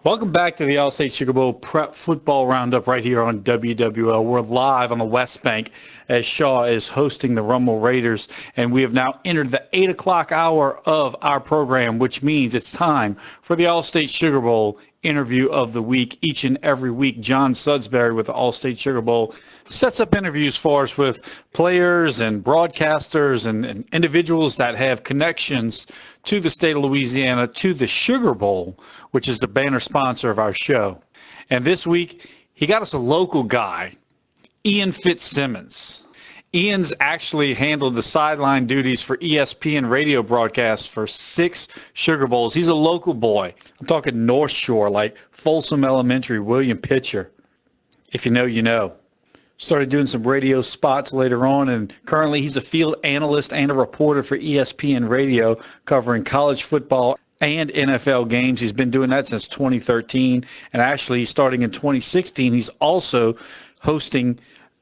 Welcome back to the Allstate Sugar Bowl Prep Football Roundup right here on WWL. We're live on the West Bank as Shaw is hosting the Rumble Raiders, and we have now entered the 8 o'clock hour of our program, which means it's time for the Allstate Sugar Bowl interview of the week. Each and every week, John Sudsbury with the Allstate Sugar Bowl sets up interviews for us with players and broadcasters and individuals that have connections to the state of Louisiana, to the Sugar Bowl, which is the banner sponsor of our show. And this week, he got us a local guy, Fitzsimmons. Ian's actually handled the sideline duties for ESPN Radio broadcasts for 6 Sugar Bowls. He's a local boy. I'm talking North Shore, like Folsom Elementary, William Pitcher. If you know, you know. Started doing some radio spots later on, and currently he's a field analyst and a reporter for ESPN Radio, covering college football and NFL games. He's been doing that since 2013, and actually starting in 2016, he's also hosting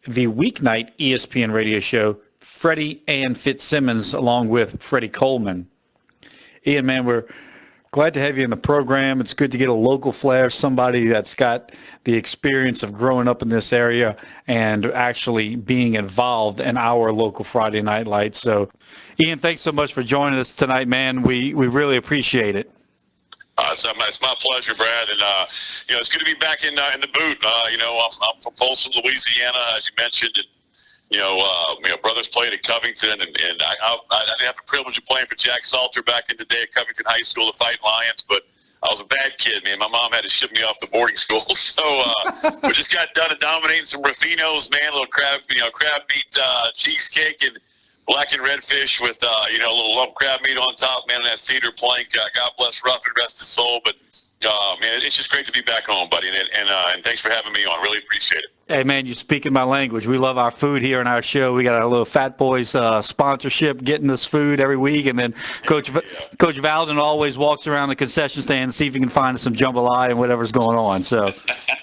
the weeknight ESPN radio show, Freddy and Fitzsimmons, along with Freddie Coleman. Ian, man, we're glad to have you in the program. It's good to get a local flair, somebody that's got the experience of growing up in this area and actually being involved in our local Friday Night Lights. So, Ian, thanks so much for joining us tonight, man. We really appreciate it. It's my pleasure, Brad, and it's good to be back in the boot. I'm from Folsom, Louisiana, as you mentioned, and brothers played at Covington, and I didn't have the privilege of playing for Jack Salter back in the day at Covington High School, the Fighting Lions, but I was a bad kid, man. My mom had to ship me off to boarding school, so we just got done dominating some Raffinos, man, a little crab meat cheesecake and black and red fish with a little lump crab meat on top, man, and that cedar plank. God bless Ruffin, rest his soul, but man, it's just great to be back home, buddy, and thanks for having me on. Really appreciate it. Hey, man, you're speaking my language. We love our food here in our show. We got our little Fat Boys sponsorship, getting us food every week. And then Coach Valden always walks around the concession stand and see if he can find us some jambalaya and whatever's going on. So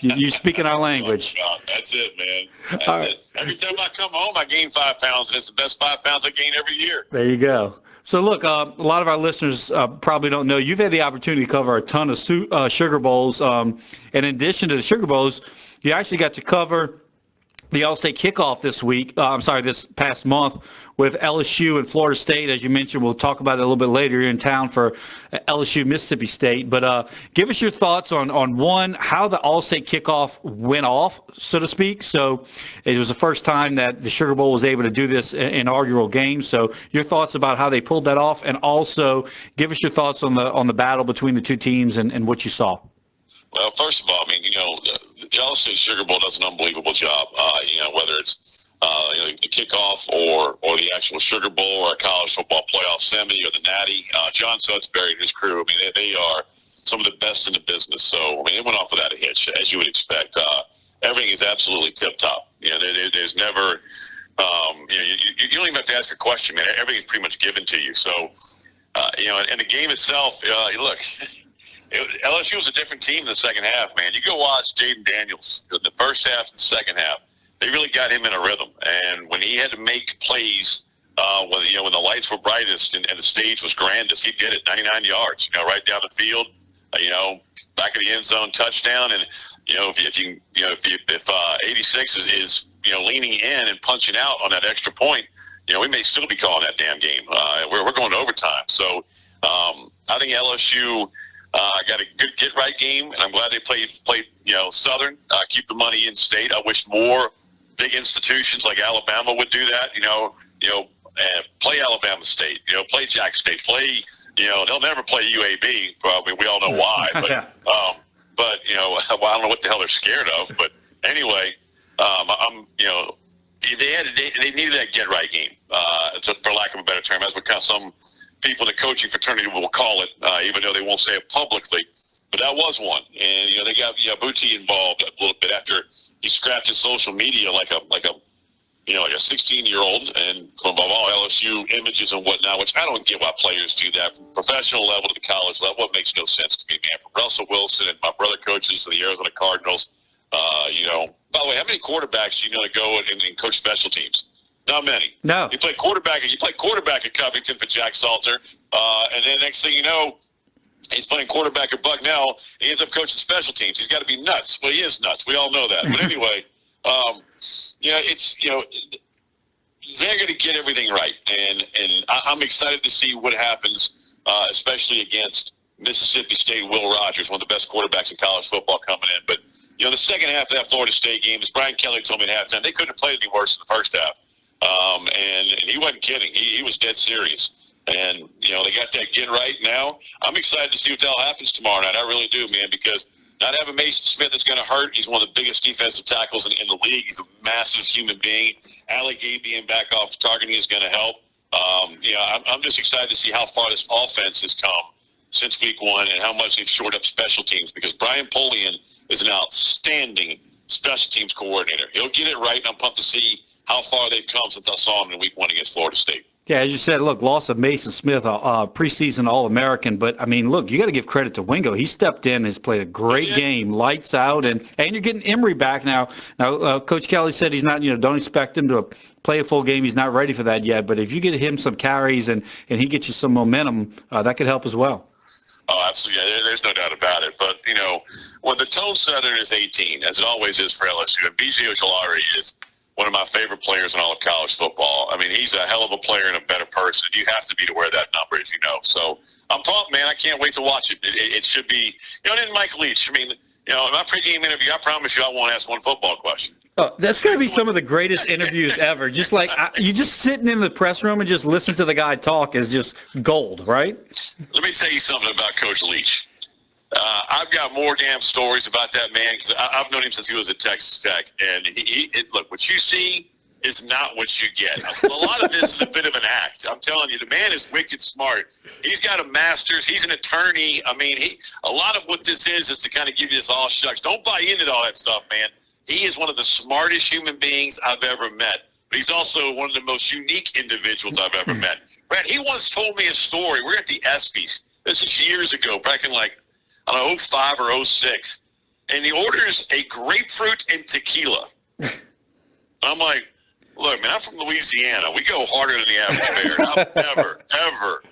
you're speaking our language. That's it, man. That's it. Every time I come home, I gain 5 pounds, and it's the best 5 pounds I gain every year. There you go. So, look, a lot of our listeners probably don't know, you've had the opportunity to cover a ton of Sugar Bowls. And in addition to the Sugar Bowls, you actually got to cover the Allstate kickoff this past month with LSU and Florida State. As you mentioned, we'll talk about it a little bit later. You're in town for LSU, Mississippi State. But give us your thoughts on one, how the Allstate kickoff went off, so to speak. So it was the first time that the Sugar Bowl was able to do this inaugural game. So your thoughts about how they pulled that off, and also give us your thoughts on the battle between the two teams and what you saw. Well, first of all, I mean, the Allstate Sugar Bowl does an unbelievable job. Whether it's the kickoff or the actual Sugar Bowl or a college football playoff semi or the Natty, John Sudsbury and his crew, I mean, they are some of the best in the business. So, I mean, it went off without a hitch, as you would expect. Everything is absolutely tip-top. There's never you don't even have to ask a question, man. Everything's pretty much given to you. So, and the game itself, look, LSU was a different team in the second half, man. You go watch Jaden Daniels in the first half and the second half. They really got him in a rhythm. And when he had to make plays, when the lights were brightest and the stage was grandest, he did it, 99 yards, right down the field, back of the end zone touchdown. And, if 86 is leaning in and punching out on that extra point, we may still be calling that damn game. We're going to overtime. So I think LSU got a good get-right game, and I'm glad they played Southern, keep the money in state. I wish more big institutions like Alabama would do that, play Alabama State, play Jack State, play, they'll never play UAB, probably. We all know why, but, I don't know what the hell they're scared of, but anyway, they needed that get-right game, for lack of a better term. That's what kind of some people in the coaching fraternity will call it, even though they won't say it publicly. But that was one, and they got Booty involved a little bit after he scrapped his social media like a 16-year-old, and from all LSU images and whatnot, which I don't get why players do that from professional level to the college level. It makes no sense to me, man. From Russell Wilson and my brother coaches of the Arizona Cardinals, By the way, how many quarterbacks do you know to go and coach special teams? Not many. No. You play quarterback at Covington for Jack Salter, and then next thing you know, He's playing quarterback at Buck now. He ends up coaching special teams. He's got to be nuts. Well, he is nuts. We all know that. But anyway, they're going to get everything right. And I'm excited to see what happens, especially against Mississippi State. Will Rogers, one of the best quarterbacks in college football coming in. But, the second half of that Florida State game, as Brian Kelly told me at halftime, they couldn't have played any worse in the first half. And he wasn't kidding. He was dead serious. And, they got that get right now. I'm excited to see what the hell happens tomorrow night. I really do, man, because not having Mason Smith is going to hurt. He's one of the biggest defensive tackles in the league. He's a massive human being. Alec Gay being back off targeting is going to help. I'm just excited to see how far this offense has come since week one and how much they've shored up special teams, because Brian Polian is an outstanding special teams coordinator. He'll get it right, and I'm pumped to see how far they've come since I saw him in week one against Florida State. Yeah, as you said, look, loss of Mason Smith, preseason All-American. But, I mean, look, you got to give credit to Wingo. He stepped in, has played a great game, lights out, and you're getting Emery back now. Now, Coach Kelly said he's not, don't expect him to play a full game. He's not ready for that yet. But if you get him some carries and he gets you some momentum, that could help as well. Oh, absolutely. Yeah, there's no doubt about it. But, when the tone setter is 18, as it always is for LSU, and B.J. Ojulari is one of my favorite players in all of college football. I mean, he's a hell of a player and a better person. You have to be to wear that number, as you know. So I'm pumped, man. I can't wait to watch it. It should be, and then Mike Leach. I mean, in my pregame interview, I promise you I won't ask one football question. Oh, that's going to be some of the greatest interviews ever. Just like you just sitting in the press room and just listen to the guy talk is just gold, right? Let me tell you something about Coach Leach. I've got more damn stories about that man because I've known him since he was at Texas Tech. And look, what you see is not what you get. A lot of this is a bit of an act. I'm telling you, the man is wicked smart. He's got a master's. He's an attorney. I mean, a lot of what this is to kind of give you this all shucks. Don't buy into all that stuff, man. He is one of the smartest human beings I've ever met. But he's also one of the most unique individuals I've ever met. Brad, he once told me a story. We're at the ESPYs. This is years ago, back in 05 or 06. And he orders a grapefruit and tequila. I'm like, look, man, I'm from Louisiana. We go harder than the average bear. I've never,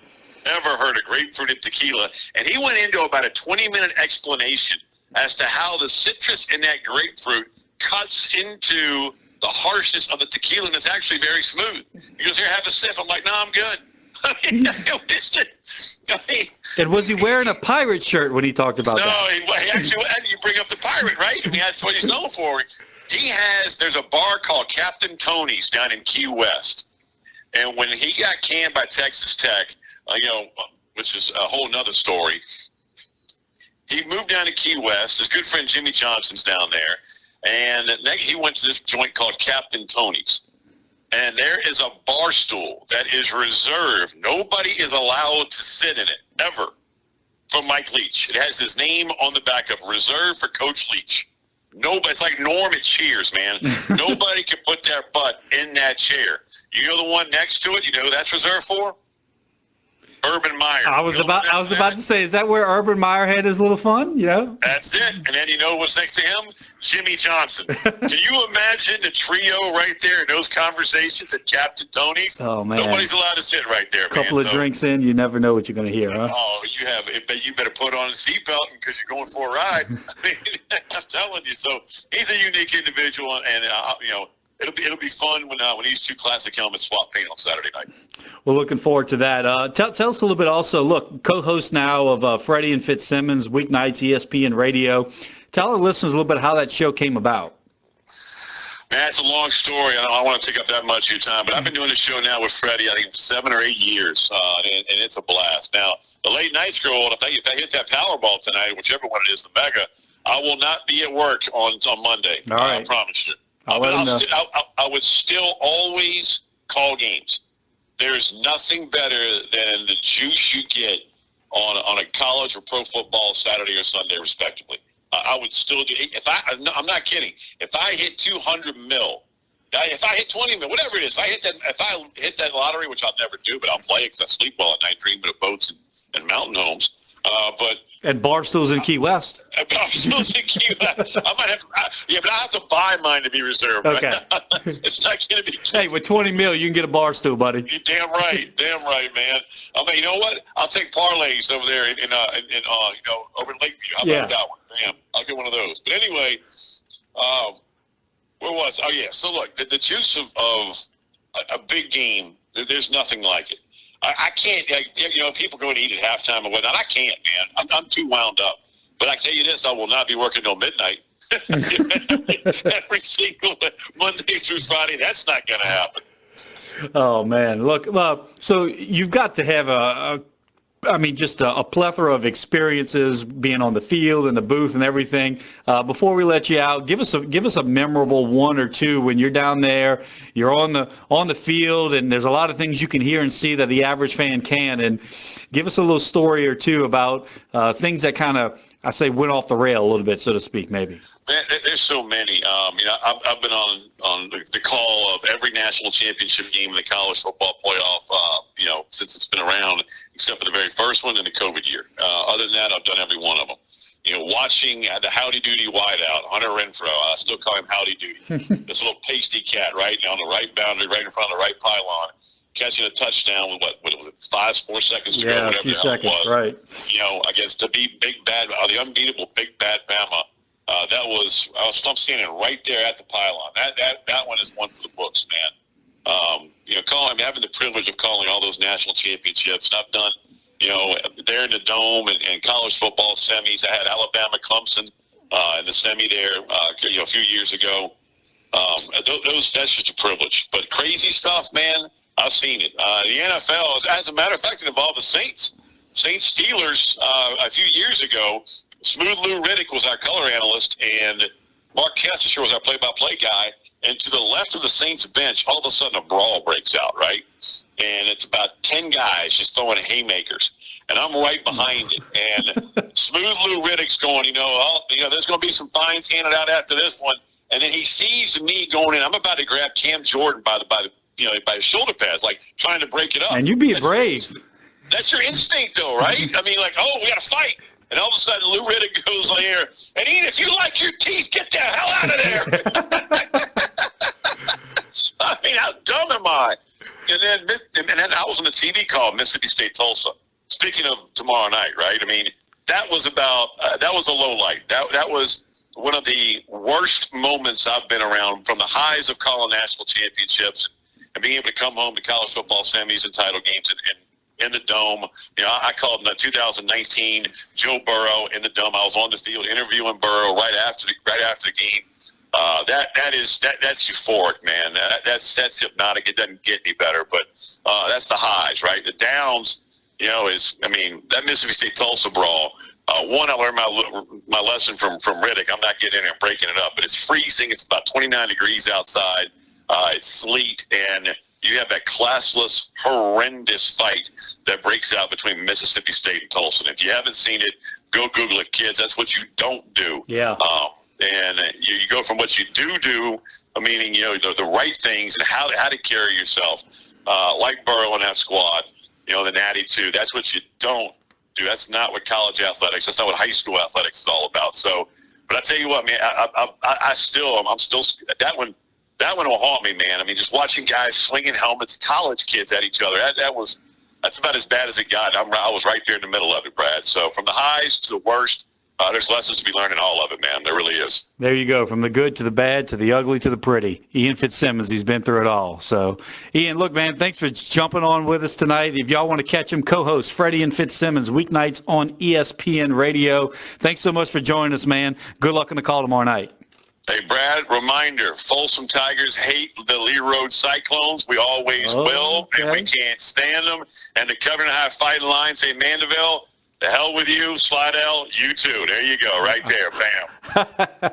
ever heard of grapefruit and tequila. And he went into about a 20-minute explanation as to how the citrus in that grapefruit cuts into the harshness of the tequila, and it's actually very smooth. He goes, here, have a sip. I'm like, no, I'm good. And was he wearing a pirate shirt when he talked about that? No, he actually, you bring up the pirate, right? I mean, that's what he's known for. There's a bar called Captain Tony's down in Key West. And when he got canned by Texas Tech, which is a whole nother story, he moved down to Key West. His good friend Jimmy Johnson's down there. And he went to this joint called Captain Tony's. And there is a bar stool that is reserved. Nobody is allowed to sit in it, ever, for Mike Leach. It has his name on the back of reserved for Coach Leach. Nobody, it's like Norm at Cheers, man. Nobody can put their butt in that chair. You know the one next to it? You know who that's reserved for? Urban Meyer. I was about to say, is that where Urban Meyer had his little fun? Yeah. That's it. And then you know what's next to him? Jimmy Johnson. Can you imagine the trio right there in those conversations at Captain Tony's? Oh, man. Nobody's allowed to sit right there, man. Couple of drinks in, you never know what you're going to hear, huh? Oh, you better put on a seatbelt because you're going for a ride. I mean, I'm telling you. So he's a unique individual, and it'll be fun when these two classic helmets swap paint on Saturday night. We're looking forward to that. Tell us a little bit also, look, co-host now of Freddy and Fitzsimmons, weeknights, ESPN Radio. Tell our listeners a little bit how that show came about. Man, it's a long story. I don't want to take up that much of your time, but I've been doing this show now with Freddy, I think 7 or 8 years, and it's a blast. Now, the late night scroll, if I hit that Powerball tonight, whichever one it is, the Mega, I will not be at work on Monday. All right. I promise you. I would still always call games. There's nothing better than the juice you get on a college or pro football Saturday or Sunday, respectively. I would still do. I'm not kidding. If I hit 200 mil, if I hit 20 mil, whatever it is, if I hit that lottery, which I'll never do, but I'll play because I sleep well at night, dreaming of boats and mountain homes. And Barstool's in Key West. Barstool's in Key West. I might have to, but I have to buy mine to be reserved. Okay. It's not going to be. Hey, with $20 million, you can get a Barstool, buddy. You're damn right, man. I mean, you know what? I'll take parlays over there over in Lakeview. How about that one? Damn, I'll get one of those. But anyway, where was? Oh yeah. So look, the juice of a big game. There's nothing like it. I can't, people go and eat at halftime or whatnot. I can't, man. I'm too wound up. But I tell you this, I will not be working till midnight. Every single Monday through Friday. That's not going to happen. Oh, man. Look, so you've got to have just a plethora of experiences being on the field and the booth and everything. Before we let you out, give us a memorable one or two when you're down there, you're on the field, and there's a lot of things you can hear and see that the average fan can. And give us a little story or two about things that kind of, went off the rail a little bit, so to speak, maybe. Man, there's so many. I've been on the call of every national championship game in the college football playoff, since it's been around, except for the very first one in the COVID year. Other than that, I've done every one of them. Watching the Howdy Doody wideout, Hunter Renfrow, I still call him Howdy Doody. This little pasty cat, right on the right boundary, right in front of the right pylon, catching a touchdown with what was it, 4 seconds to go, whatever a few the hell seconds, it was. right. I guess to beat the unbeatable Big Bad Bama. I'm standing right there at the pylon. That one is one for the books, man. Having the privilege of calling all those national championships, and I've done, there in the Dome and college football semis. I had Alabama Clemson in the semi there, a few years ago. That's just a privilege. But crazy stuff, man. I've seen it. The NFL, as a matter of fact, it involved the Saints. Saints Steelers a few years ago. Smooth Lou Riddick was our color analyst, and Mark Kessler was our play-by-play guy. And to the left of the Saints bench, all of a sudden a brawl breaks out, right? And it's about 10 guys just throwing haymakers. And I'm right behind it. And Smooth Lou Riddick's going, there's going to be some fines handed out after this one. And then he sees me going in. I'm about to grab Cam Jordan by the shoulder pads, like trying to break it up. And you be brave. That's your instinct, though, right? I mean, we got to fight. And all of a sudden, Lou Riddick goes on here, and Ian, if you like your teeth, get the hell out of there. I mean, how dumb am I? And then I was on the TV call, Mississippi State Tulsa. Speaking of tomorrow night, right? I mean, that was a low light. That was one of the worst moments I've been around, from the highs of calling national championships and being able to come home to college football semis and title games in the Dome. I called in 2019 Joe Burrow in the Dome. I was on the field interviewing Burrow right after the game. That's euphoric, man. That's hypnotic. It doesn't get any better, but that's the highs, right? The downs, that Mississippi State Tulsa brawl. I learned my lesson from Riddick. I'm not getting in there and breaking it up, but it's freezing. It's about 29 degrees outside. It's sleet, and you have that classless, horrendous fight that breaks out between Mississippi State and Tulsa. And if you haven't seen it, go Google it, kids. That's what you don't do. Yeah. And you go from what you do, meaning, the right things and how to carry yourself, like Burrow and that squad, the Natty too. That's what you don't do. That's not what college athletics, that's not what high school athletics is all about. So, but I tell you what, man, I'm still, that one will haunt me, man. I mean, just watching guys swinging helmets, college kids at each other, that's about as bad as it got. I was right there in the middle of it, Brad. So from the highs to the worst, there's lessons to be learned in all of it, man. There really is. There you go. From the good to the bad to the ugly to the pretty. Ian Fitzsimmons, he's been through it all. So, Ian, look, man, thanks for jumping on with us tonight. If y'all want to catch him, co-host Freddy and Fitzsimmons, weeknights on ESPN Radio. Thanks so much for joining us, man. Good luck on the call tomorrow night. Hey, Brad, reminder, Folsom Tigers hate the Lee Road Cyclones. We always will, and we can't stand them. And the Covington High Fighting Lions say, Mandeville, the hell with you, Slidell, you too. There you go, right there, bam.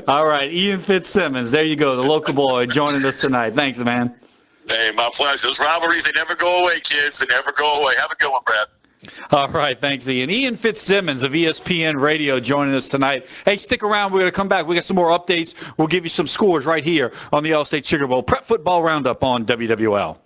All right, Ian Fitzsimmons, there you go, the local boy joining us tonight. Thanks, man. Hey, my pleasure. Those rivalries, they never go away, kids. They never go away. Have a good one, Brad. All right, thanks, Ian. Ian Fitzsimmons of ESPN Radio joining us tonight. Hey, stick around. We're going to come back. We got some more updates. We'll give you some scores right here on the Allstate Sugar Bowl Prep Football Roundup on WWL.